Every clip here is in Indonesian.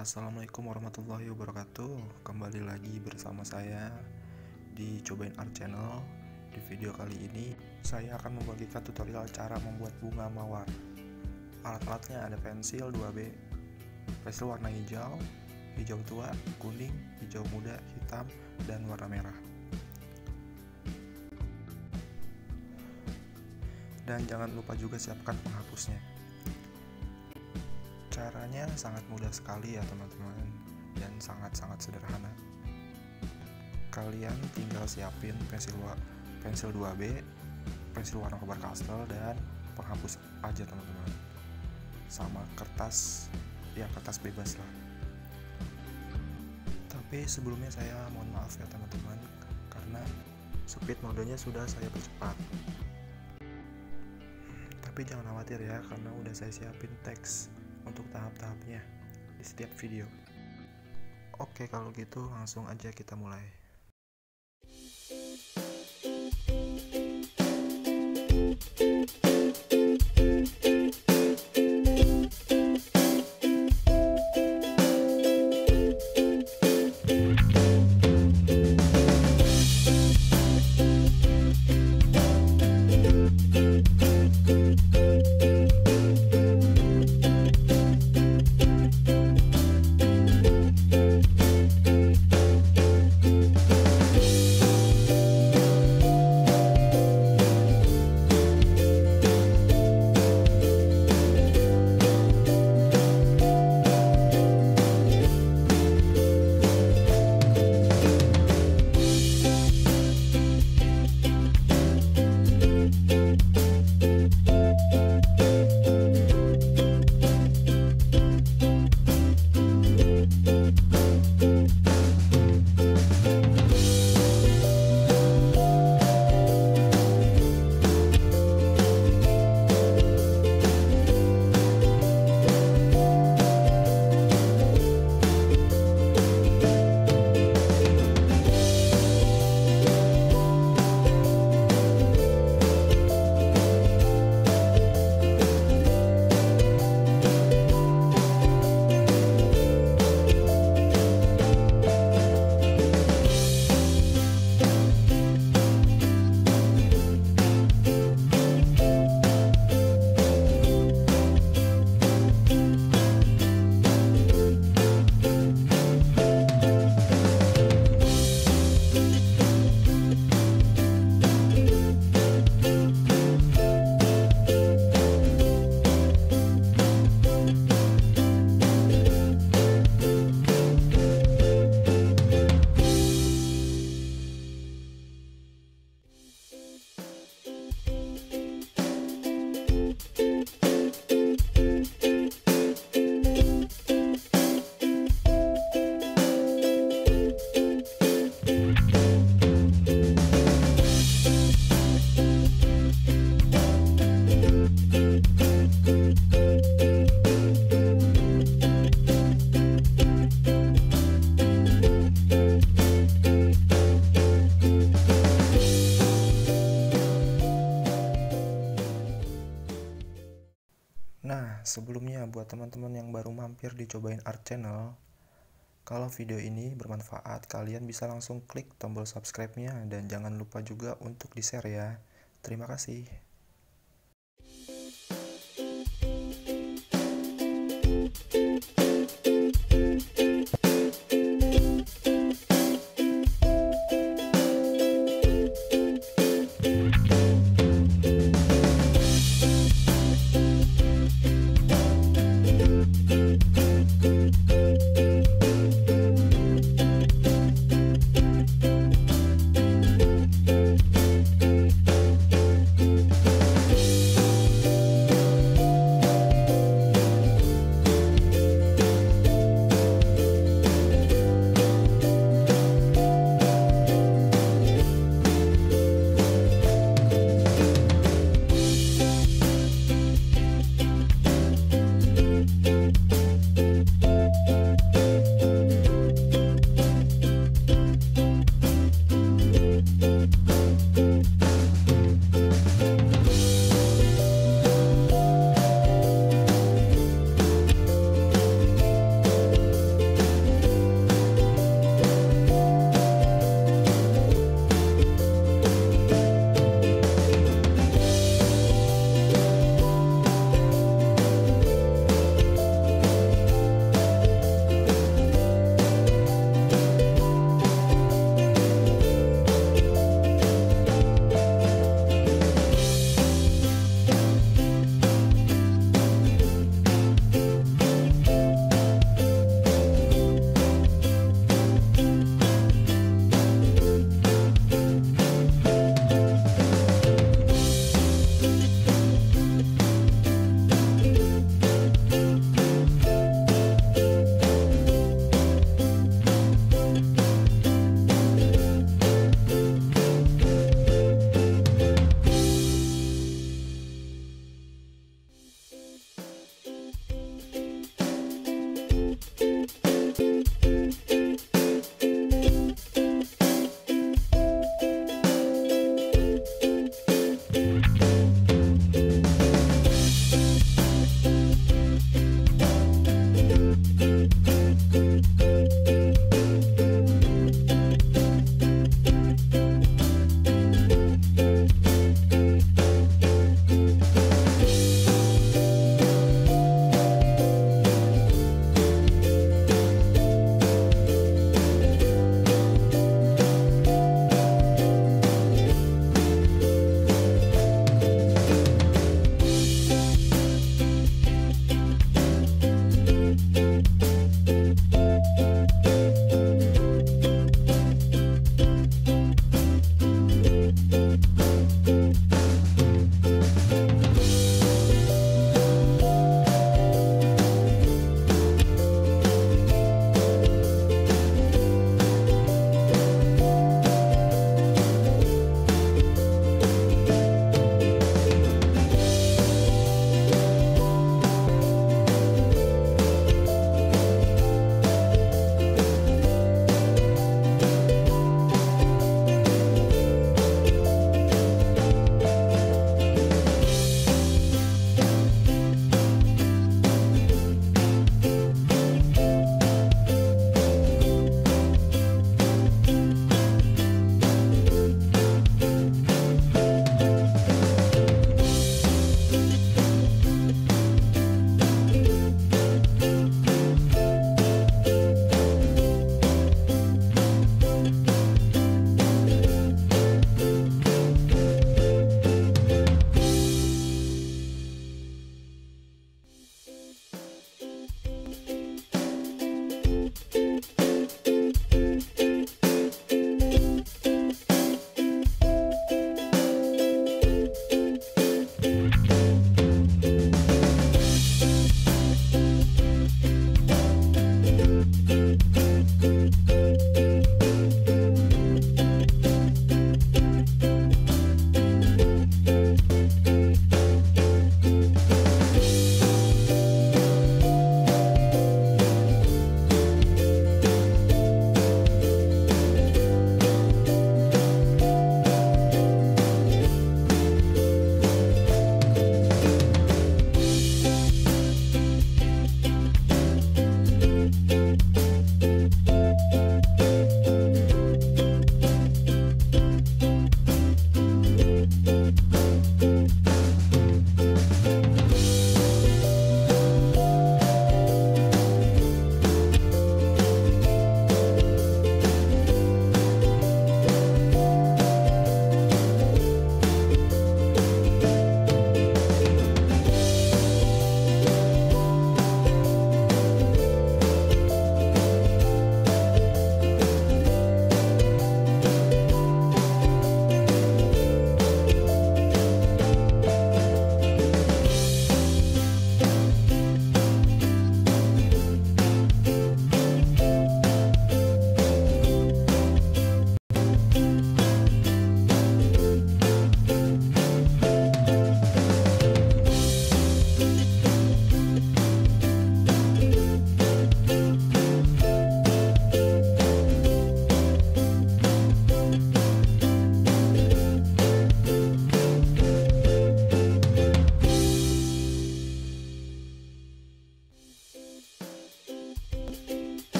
Assalamualaikum warahmatullahi wabarakatuh. Kembali lagi bersama saya di Cobain Art Channel. Di video kali ini saya akan membagikan tutorial cara membuat bunga mawar. Alat-alatnya ada pensil 2B, pensil warna hijau, hijau tua, kuning, hijau muda, hitam, dan warna merah. Dan jangan lupa juga siapkan penghapusnya. Caranya sangat mudah sekali ya teman-teman, dan sangat-sangat sederhana. Kalian tinggal siapin pensil 2B, pensil warna kobar pastel, dan penghapus aja teman-teman, sama kertas bebas lah. Tapi sebelumnya saya mohon maaf ya teman-teman, karena speed modenya sudah saya percepat. Tapi jangan khawatir ya, karena udah saya siapin teks untuk tahap-tahapnya di setiap video. Oke, kalau gitu langsung aja kita mulai. Nah, sebelumnya buat teman-teman yang baru mampir di Cobain Art Channel, kalau video ini bermanfaat, kalian bisa langsung klik tombol subscribe-nya dan jangan lupa juga untuk di-share ya. Terima kasih.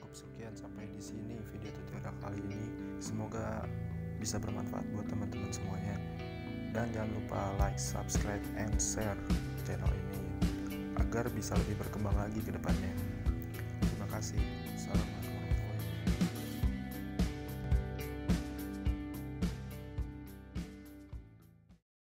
cukup sekian sampai di sini video tutorial kali ini. Semoga bisa bermanfaat buat teman-teman semuanya. Dan jangan lupa like, subscribe, and share channel ini agar bisa lebih berkembang lagi ke depannya. Terima kasih. Salam.